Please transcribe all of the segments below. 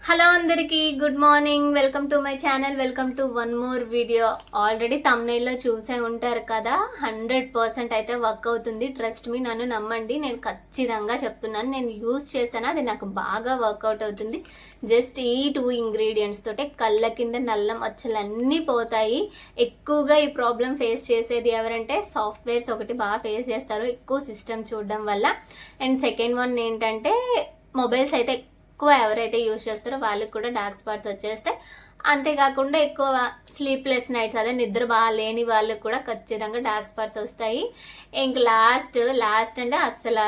Hello అందరికీ good morning. Welcome to my channel. Welcome to one more video. Already తమ్నైల్లో చూసే ఉంటారు కదా, 100% అయితే వర్క్ అవుతుంది. ట్రస్ట్ మీ, నన్ను నమ్మండి, నేను ఖచ్చితంగా చెప్తున్నాను. నేను యూజ్ చేశాను, అది నాకు బాగా వర్కౌట్ అవుతుంది. జస్ట్ ఈ 2 ఇంగ్రీడియంట్స్ తోటే కళ్ళ కింద నల్ల మచ్చలు అన్నీ పోతాయి. ఎక్కువగా ఈ ప్రాబ్లం ఫేస్ చేసేది ఎవరంటే సాఫ్ట్వేర్స్ ఒకటి బాగా ఫేస్ చేస్తారు, ఎక్కువ సిస్టమ్ చూడడం వల్ల. అండ్ సెకండ్ వన్ ఏంటంటే మొబైల్స్ అయితే ఎక్కువ ఎవరైతే యూజ్ చేస్తారో వాళ్ళకి కూడా డార్క్ స్పాట్స్ వచ్చేస్తాయి. అంతేకాకుండా ఎక్కువ స్లీప్లెస్ నైట్స్, అదే నిద్ర బాగా లేని వాళ్ళకి కూడా ఖచ్చితంగా డార్క్ స్పాట్స్ వస్తాయి. ఇంక లాస్ట్ అంటే అస్సలు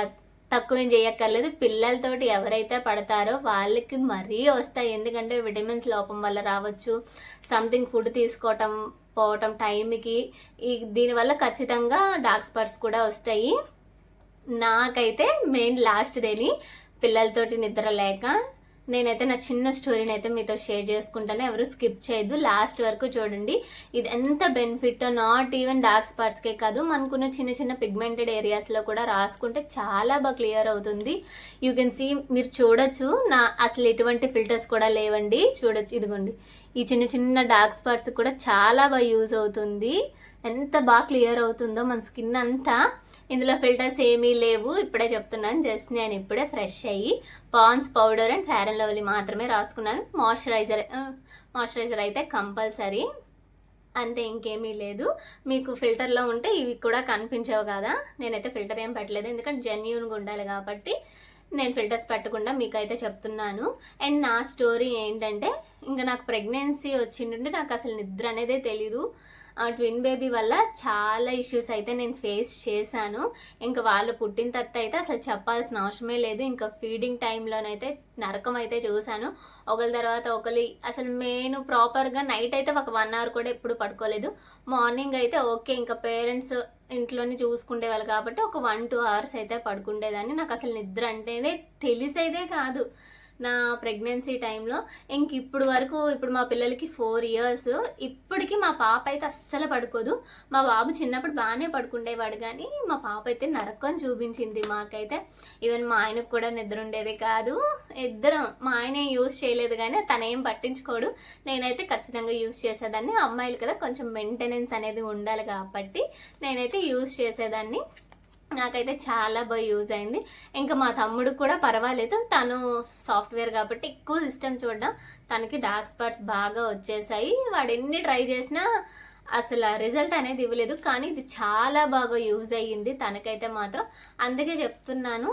తక్కువ ఏం చేయక్కర్లేదు. పిల్లలతోటి ఎవరైతే పడతారో వాళ్ళకి మరీ వస్తాయి. ఎందుకంటే విటమిన్స్ లోపం వల్ల రావచ్చు, సంథింగ్ ఫుడ్ తీసుకోవటం పోవటం టైంకి, దీనివల్ల ఖచ్చితంగా డార్క్ స్పాట్స్ కూడా వస్తాయి. నాకైతే మెయిన్ లాస్ట్ దేని పిల్లలతోటి నిద్ర లేక, నేనైతే నా చిన్న స్టోరీని అయితే మీతో షేర్ చేసుకుంటాను. ఎవరు స్కిప్ చేయొద్దు, లాస్ట్ వరకు చూడండి. ఇది ఎంత బెనిఫిట్, నాట్ ఈవెన్ డార్క్ స్పాట్స్కే కాదు, మనకున్న చిన్న చిన్న పిగ్మెంటెడ్ ఏరియాస్లో కూడా రాసుకుంటే చాలా బాగా క్లియర్ అవుతుంది. యూ కెన్ సీ, మీరు చూడొచ్చు, నా అసలు ఎటువంటి ఫిల్టర్స్ కూడా లేవండి. చూడొచ్చు, ఇదిగోండి, ఈ చిన్న చిన్న డార్క్ స్పాట్స్ కూడా చాలా బాగా యూజ్ అవుతుంది. ఎంత బాగా క్లియర్ అవుతుందో మన స్కిన్ అంతా. ఇందులో ఫిల్టర్స్ ఏమీ లేవు, ఇప్పుడే చెప్తున్నాను. జస్ట్ నేను ఇప్పుడే ఫ్రెష్ అయ్యి Pond's powder and Fair and Lovely మాత్రమే రాసుకున్నాను. మాయిశ్చరైజర్ అయితే కంపల్సరీ, అంతే, ఇంకేమీ లేదు. మీకు ఫిల్టర్లో ఉంటే ఇవి కూడా కనిపించవు కదా, నేనైతే ఫిల్టర్ ఏం పెట్టలేదు, ఎందుకంటే జెన్యూన్గా ఉండాలి కాబట్టి నేను ఫిల్టర్స్ పెట్టకుండా మీకైతే చెప్తున్నాను. అండ్ నా స్టోరీ ఏంటంటే, ఇంకా నాకు ప్రెగ్నెన్సీ వచ్చిందంటే నాకు అసలు నిద్ర అనేదే తెలీదు. ట్విన్ బేబీ వల్ల చాలా ఇష్యూస్ అయితే నేను ఫేస్ చేశాను. ఇంకా వాళ్ళు పుట్టిన తర్వాత అయితే అసలు చెప్పాల్సిన అవసరమే లేదు. ఇంకా ఫీడింగ్ టైంలోనైతే నరకం అయితే చూశాను. ఒకరి తర్వాత ఒకరి, అసలు నేను ప్రాపర్గా నైట్ అయితే ఒక 1 అవర్ కూడా ఎప్పుడు పడుకోలేదు. మార్నింగ్ అయితే ఓకే, ఇంకా పేరెంట్స్ ఇంట్లోనే చూసుకునే వాళ్ళు కాబట్టి ఒక 1-2 అవర్స్ అయితే పడుకుండేదాన్ని. నాకు అసలు నిద్ర అంటేనే తెలిసేదే కాదు నా ప్రెగ్నెన్సీ టైంలో. ఇంక ఇప్పుడు వరకు, ఇప్పుడు మా పిల్లలకి 4 ఇయర్స్, ఇప్పటికీ మా పాప అయితే అస్సలు పడుకోదు. మా బాబు చిన్నప్పుడు బాగానే పడుకుండేవాడు, కానీ మా పాప అయితే నరకం చూపించింది మాకైతే. ఈవెన్ మా ఆయనకు కూడా నిద్ర ఉండేది కాదు. ఇద్దరం, మా ఆయన యూజ్ చేయలేదు కానీ తనేం పట్టించుకోడు, నేనైతే ఖచ్చితంగా యూజ్ చేసేదాన్ని. అమ్మాయిలు కదా, కొంచెం మెయింటెనెన్స్ అనేది ఉండాలి కాబట్టి నేనైతే యూజ్ చేసేదాన్ని. నాకైతే చాలా బాగా యూజ్ అయింది. ఇంకా మా తమ్ముడు కూడా పర్వాలేదు, తను సాఫ్ట్వేర్ కాబట్టి ఎక్కువ సిస్టమ్ చూడడం, తనకి డార్క్ స్పాట్స్ బాగా వచ్చేసాయి. వాడు ఎన్ని ట్రై చేసినా అసలు రిజల్ట్ అనేది ఇవ్వలేదు, కానీ ఇది చాలా బాగా యూజ్ అయ్యింది తనకైతే మాత్రం. అందుకే చెప్తున్నాను,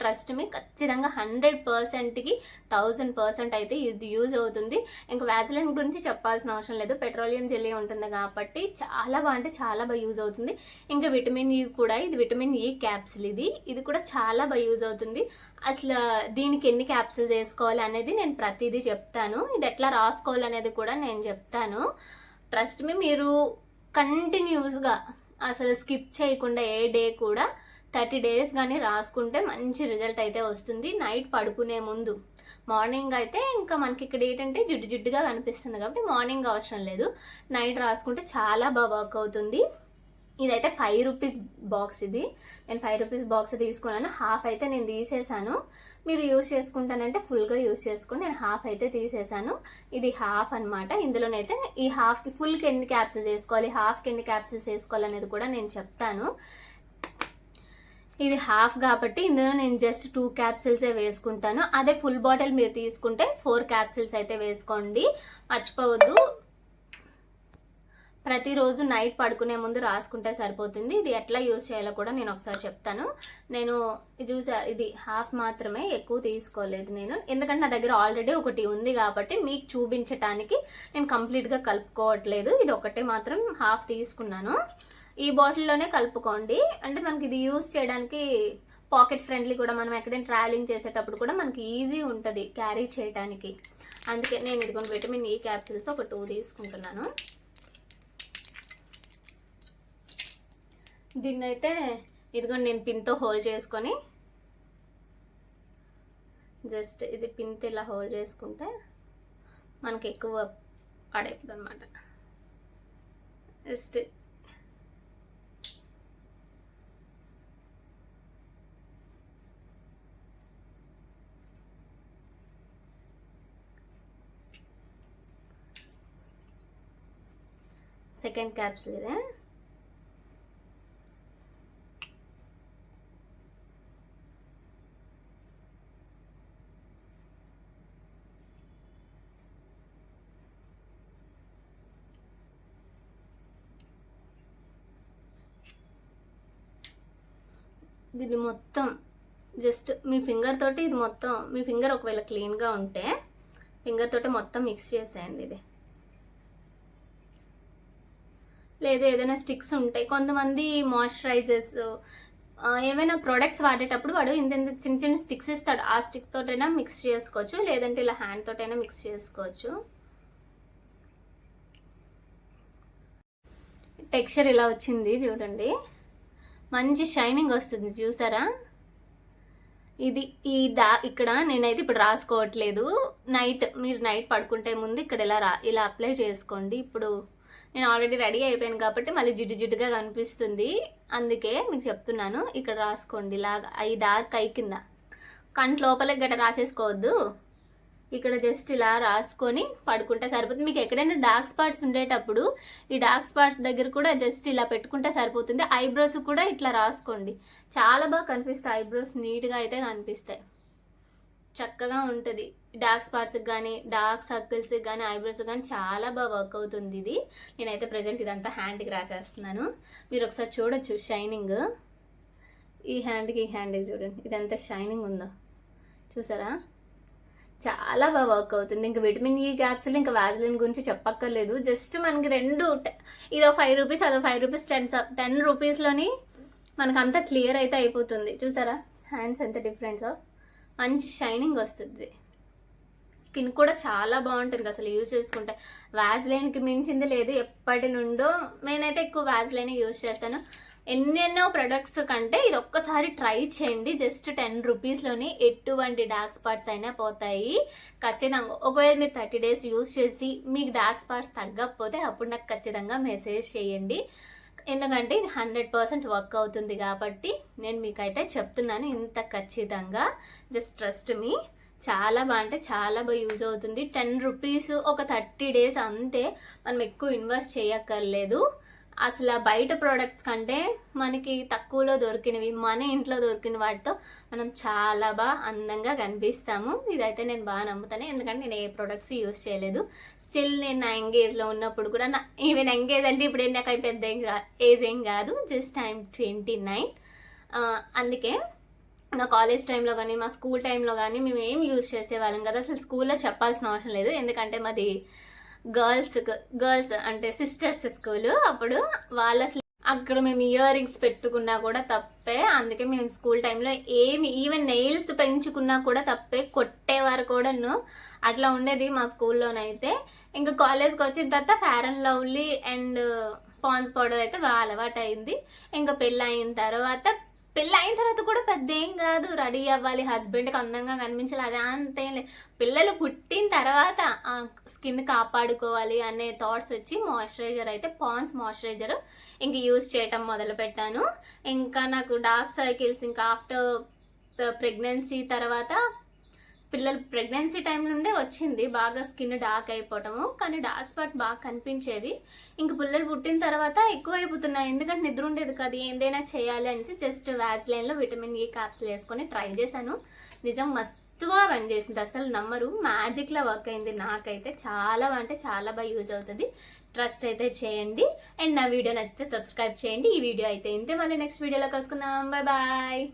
ట్రస్ట్ మీ, ఖచ్చితంగా 100%కి 1000% అయితే ఇది యూజ్ అవుతుంది. ఇంకా వ్యాజిలిన్ గురించి చెప్పాల్సిన అవసరం లేదు, పెట్రోలియం జెల్లీ ఉంటుంది కాబట్టి చాలా బాగా, అంటే చాలా బాగా యూజ్ అవుతుంది. ఇంకా విటమిన్ ఈ కూడా, ఇది విటమిన్ ఈ క్యాప్సిల్, ఇది కూడా చాలా బాగా యూజ్ అవుతుంది. అసలు దీనికి ఎన్ని క్యాప్సిల్స్ వేసుకోవాలి అనేది నేను ప్రతిదీ చెప్తాను. ఇది ఎట్లా రాసుకోవాలి అనేది కూడా నేను చెప్తాను. ట్రస్ట్ మీ, మీరు కంటిన్యూస్గా అసలు స్కిప్ చేయకుండా ఏ డే కూడా 30 డేస్ కానీ రాసుకుంటే మంచి రిజల్ట్ అయితే వస్తుంది. నైట్ పడుకునే ముందు, మార్నింగ్ అయితే ఇంకా మనకి ఇక్కడ ఏంటంటే జిడ్డుగా కనిపిస్తుంది కాబట్టి మార్నింగ్ అవసరం లేదు, నైట్ రాసుకుంటే చాలా బాగా వర్క్ అవుతుంది. ఇదైతే 5 రూపీస్ బాక్స్. ఇది నేను 5 రూపీస్ బాక్స్ తీసుకున్నాను. హాఫ్ అయితే నేను తీసేసాను. మీరు యూజ్ చేసుకుంటానంటే ఫుల్గా యూజ్ చేసుకుని, నేను హాఫ్ అయితే తీసేసాను. ఇది హాఫ్ అనమాట. ఇందులోనైతే ఈ హాఫ్కి, ఫుల్కి ఎన్ని క్యాప్సిల్స్ వేసుకోవాలి, హాఫ్కి ఎన్ని క్యాప్సిల్స్ వేసుకోవాలి అనేది కూడా నేను చెప్తాను. ఇది హాఫ్ కాబట్టి ఇందులో నేను జస్ట్ 2 క్యాప్సిల్సే వేసుకుంటాను. అదే ఫుల్ బాటిల్ మీరు తీసుకుంటే 4 క్యాప్సిల్స్ అయితే వేసుకోండి, మర్చిపోవద్దు. ప్రతిరోజు నైట్ పడుకునే ముందు రాసుకుంటే సరిపోతుంది. ఇది ఎట్లా యూజ్ చేయాలో కూడా నేను ఒకసారి చెప్తాను. నేను ఇది హాఫ్ మాత్రమే, ఎక్కువ తీసుకోలేదు నేను, ఎందుకంటే నా దగ్గర ఆల్రెడీ ఒకటి ఉంది కాబట్టి మీకు చూపించటానికి నేను కంప్లీట్గా కలుపుకోవట్లేదు. ఇది ఒకటే మాత్రం హాఫ్ తీసుకున్నాను. ఈ బాటిల్లోనే కలుపుకోండి, అంటే మనకి ఇది యూజ్ చేయడానికి పాకెట్ ఫ్రెండ్లీ కూడా, మనం ఎక్కడైనా ట్రావెలింగ్ చేసేటప్పుడు కూడా మనకి ఈజీ ఉంటుంది క్యారీ చేయడానికి. అందుకే నేను ఇదిగోండి విటమిన్ ఈ క్యాప్సిల్స్ ఒక 2 తీసుకుంటున్నాను. దీన్నైతే ఇదిగోండి నేను పిన్తో హోల్డ్ చేసుకొని, జస్ట్ ఇది పిన్తో ఇలా హోల్డ్ చేసుకుంటే మనకి ఎక్కువ పడైపోతుంది అనమాట. జస్ట్ సెకండ్ క్యాప్సూల్ ఇదే. దీన్ని మొత్తం జస్ట్ మీ ఫింగర్ తోటి ఇది మొత్తం, మీ ఫింగర్ ఒకవేళ క్లీన్గా ఉంటే ఫింగర్ తోటి మొత్తం మిక్స్ చేసేయండి. ఇది లేదా ఏదైనా స్టిక్స్ ఉంటాయి, కొంతమంది మాయిశ్చరైజర్స్ ఏమైనా ప్రోడక్ట్స్ వాడేటప్పుడు వాడు ఇంత చిన్న చిన్న స్టిక్స్ ఇస్తాడు, ఆ స్టిక్ తోటైనా మిక్స్ చేసుకోవచ్చు, లేదంటే ఇలా హ్యాండ్ తోటైనా మిక్స్ చేసుకోవచ్చు. టెక్స్చర్ ఇలా వచ్చింది చూడండి, మంచి షైనింగ్ వస్తుంది చూసారా. ఇది ఇక్కడ నేనైతే ఇప్పుడు రాసుకోవట్లేదు, మీరు నైట్ పడుకుంటే ముందు ఇక్కడ ఇలా అప్లై చేసుకోండి. ఇప్పుడు నేను ఆల్రెడీ రెడీ అయిపోయాను కాబట్టి మళ్ళీ జిడ్డుగా కనిపిస్తుంది, అందుకే మీకు చెప్తున్నాను. ఇక్కడ రాసుకోండి ఇలాగా, ఈ డార్క్ ఐ కింద, కంటి లోపలికి గట్రా రాసేసుకోవద్దు, ఇక్కడ జస్ట్ ఇలా రాసుకొని పడుకుంటే సరిపోతుంది. మీకు ఎక్కడైనా డార్క్ స్పాట్స్ ఉండేటప్పుడు ఈ డార్క్ స్పాట్స్ దగ్గర కూడా జస్ట్ ఇలా పెట్టుకుంటే సరిపోతుంది. ఐబ్రోస్ కూడా ఇట్లా రాసుకోండి, చాలా బాగా కనిపిస్తాయి ఐబ్రోస్, నీట్గా అయితే కనిపిస్తాయి, చక్కగా ఉంటుంది. డార్క్ స్పాట్స్కి కానీ డార్క్ సర్కిల్స్కి కానీ ఐబ్రోస్ కానీ చాలా బాగా వర్క్ అవుతుంది ఇది. నేనైతే ప్రజెంట్ ఇదంతా హ్యాండ్కి రాసేస్తున్నాను, మీరు ఒకసారి చూడొచ్చు షైనింగ్. ఈ హ్యాండ్కి చూడండి ఇదంతా షైనింగ్ ఉందో చూసారా, చాలా బాగా వర్క్ అవుతుంది. ఇంకా విటమిన్ ఈ క్యాప్సూల్ ఇంకా వాజిలిన్ గురించి చెప్పక్కర్లేదు. జస్ట్ మనకి రెండు, ఇదో 5 రూపీస్ అదో 5 రూపీస్, 10 రూపీస్లోని మనకు అంతా క్లియర్ అయితే అయిపోతుంది. చూసారా హ్యాండ్స్ ఎంత డిఫరెన్స్, మంచి షైనింగ్ వస్తుంది. స్కిన్ కూడా చాలా బాగుంటుంది అసలు యూజ్ చేసుకుంటే. వాజిలిన్కి మించింది లేదు, ఎప్పటి నుండో నేనైతే ఎక్కువ వాజిలిన్ యూజ్ చేస్తాను. ఎన్నెన్నో ప్రొడక్ట్స్ కంటే ఇది ఒక్కసారి ట్రై చేయండి. జస్ట్ 10 రూపీస్లోని ఎటువంటి డార్క్ స్పాట్స్ అయినా పోతాయి ఖచ్చితంగా. ఒకవేళ మీరు 30 డేస్ యూజ్ చేసి మీకు డార్క్ స్పాట్స్ తగ్గకపోతే అప్పుడు నాకు ఖచ్చితంగా మెసేజ్ చేయండి, ఎందుకంటే ఇది 100% వర్క్ అవుతుంది కాబట్టి నేను మీకైతే చెప్తున్నాను ఇంత ఖచ్చితంగా. జస్ట్ ట్రస్ట్ మీ, చాలా బాగా అంటే చాలా బాగా యూజ్ అవుతుంది. 10 రూపీస్ ఒక 30 డేస్ అంతే, మనం ఎక్కువ ఇన్వెస్ట్ చేయక్కర్లేదు. అసలు బయట ప్రోడక్ట్స్ కంటే మనకి తక్కువలో దొరికినవి, మన ఇంట్లో దొరికిన వాటితో మనం చాలా బాగా అందంగా కనిపిస్తాము. ఇదైతే నేను బాగా నమ్ముతాను, ఎందుకంటే నేను ఏ ప్రోడక్ట్స్ యూజ్ చేయలేదు. స్టిల్ నేను నా ఎంగేజ్లో ఉన్నప్పుడు కూడా, ఈవెన్ ఎంగేజ్ అంటే ఇప్పుడు నాకు పెద్ద ఏజ్ ఏం కాదు, జస్ట్ ఐఎమ్ 29. అందుకే నా కాలేజ్ టైంలో కానీ మా స్కూల్ టైంలో కానీ మేము ఏం యూజ్ చేసేవాళ్ళం కదా, అసలు స్కూల్లో చెప్పాల్సిన అవసరం లేదు, ఎందుకంటే మాది గర్ల్స్ అంటే సిస్టర్స్ స్కూల్. అప్పుడు అక్కడ మేము ఇయర్ రింగ్స్ పెట్టుకున్నా కూడా తప్పే, అందుకే మేము స్కూల్ టైంలో ఈవెన్ నెయిల్స్ పెంచుకున్నా కూడా తప్పే, కొట్టేవారు కూడాను, అట్లా ఉండేది మా స్కూల్లోనైతే. ఇంకా కాలేజ్కి వచ్చిన తర్వాత Fair and Lovely and Pond's powder అయితే బాగా అలవాటు అయింది. ఇంకా పెళ్ళి అయిన తర్వాత కూడా పెద్ద ఏం కాదు, రెడీ అవ్వాలి, హస్బెండ్కి అందంగా కనిపించాలి, అదే అంతేం లేదు. పిల్లలు పుట్టిన తర్వాత స్కిన్ కాపాడుకోవాలి అనే థాట్స్ వచ్చి మాయిశ్చరైజర్ అయితే పాండ్స్ మాయిశ్చరైజర్ ఇంక యూజ్ చేయటం మొదలు పెట్టాను. ఇంకా నాకు డార్క్ సర్కిల్స్ ఇంకా ఆఫ్టర్ ప్రెగ్నెన్సీ తర్వాత, పిల్లలు ప్రెగ్నెన్సీ టైం నుండే వచ్చింది బాగా స్కిన్ డార్క్ అయిపోవటము, కానీ డార్క్ స్పాట్స్ బాగా కనిపించేది. ఇంక పిల్లలు పుట్టిన తర్వాత ఎక్కువ అయిపోతున్నాయి, ఎందుకంటే నిద్ర ఉండేది కదా, ఏదైనా చేయాలి అనేసి జస్ట్ వాజిలైన్లో విటమిన్ ఈ క్యాప్సూల్ వేసుకొని ట్రై చేశాను. నిజం మస్తుగా పనిచేసింది, అసలు నమ్మరు, మ్యాజిక్లా వర్క్ అయింది. నాకైతే చాలా అంటే చాలా బాగా యూజ్ అవుతుంది, ట్రస్ట్ అయితే చేయండి. అండ్ నా వీడియో నచ్చితే సబ్స్క్రైబ్ చేయండి. ఈ వీడియో అయితే ఇంతే, మళ్ళీ నెక్స్ట్ వీడియోలో కలుసుకుందాం. Bye bye.